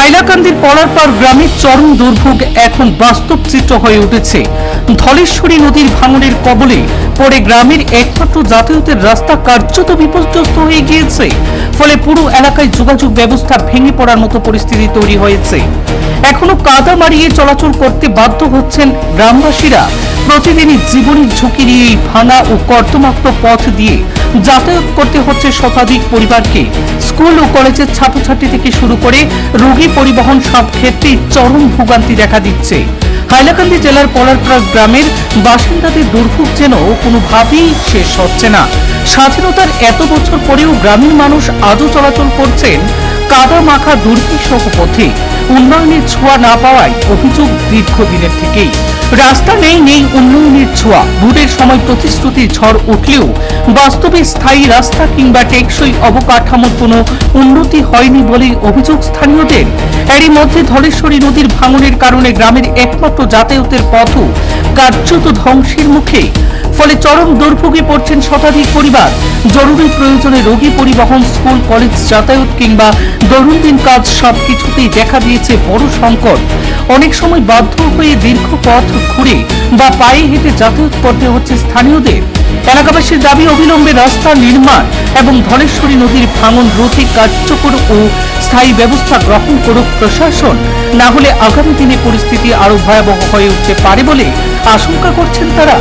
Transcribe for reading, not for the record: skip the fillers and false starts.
হাইলাকান্দির পলারপাড় গ্রামের চরম দুর্ভোগ এখন বাস্তব চিত্র হয়ে উঠেছে। ধলেশ্বরী নদীর ভাঙনের কবলে পড়ে গ্রামের একমাত্র যাতায়াতের রাস্তা কার্যত বিপর্যস্ত হয়ে গিয়েছে। ফলে পুরো এলাকায় যোগাযোগ ব্যবস্থা ভেঙে পড়ার মতো পরিস্থিতি তৈরি হয়েছে। এখনো কাদা মারিয়ে চলাচল করতে বাধ্য হচ্ছেন গ্রামবাসীরা। প্রতিদিনই জীবনের ঝুঁকি নিয়ে এই ভাঙা ও কর্দমাক্ত পথ দিয়ে যাতায়াত করতে হচ্ছে শতাধিক পরিবারকে। স্কুল ও কলেজের ছাত্রছাত্রী থেকে শুরু করে রোগী পরিবহন সব ক্ষেত্রেই চরম ভোগান্তি দেখা দিচ্ছে। হাইলাকান্দি জেলার পলারপাড় গ্রামের বাসিন্দাদের দুর্ভোগ যেন কোনোভাবেই শেষ হচ্ছে না। স্বাধীনতার এত বছর পরেও গ্রামের মানুষ আজও চলাচল করছেন কাদা মাখা দুর্বিষহ পথে। উন্নয়নের ছোঁয়া না পাওয়ায় অভিযোগ দীর্ঘদিনের থেকেই। রাস্তা নেই উন্নয়নের ছোঁয়া। ভোটের সময় প্রতিশ্রুতির ঝড় উঠলেও বাস্তবে স্থায়ী রাস্তা কিংবা টেকসই অবকাঠামোর কোনো উন্নতি হয়নি বলেই অভিযোগ স্থানীয়দের। এরই মধ্যে ধলেশ্বরী নদীর ভাঙনের কারণে গ্রামের একমাত্র যাতায়াতের পথও কার্যত ধ্বংসের মুখে। ফলে চরম দুর্ভোগে পড়ছেন শতাধিক পরিবার। জরুরি প্রয়োজনে রোগী পরিবহন, স্কুল কলেজ যাতায়াত কিংবা দৈনন্দিন কাজ সবকিছুতেই দেখা দিয়েছে বড় সংকট। অনেক সময় বাধ্য হয়ে দীর্ঘ পথ ঘুরে বা পায়ে হেঁটে যাতায়াত করতে হচ্ছে স্থানীয়দের। এলাকাবাসীর দাবি অবিলম্বে রাস্তা নির্মাণ এবং ধলেশ্বরী নদীর ভাঙন রোধে কার্যকর ও স্থায়ী ব্যবস্থা গ্রহণ করুক প্রশাসন। না হলে আগামী দিনে পরিস্থিতি আরো ভয়াবহ হয়ে উঠতে পারে বলে আশঙ্কা করছেন তারা।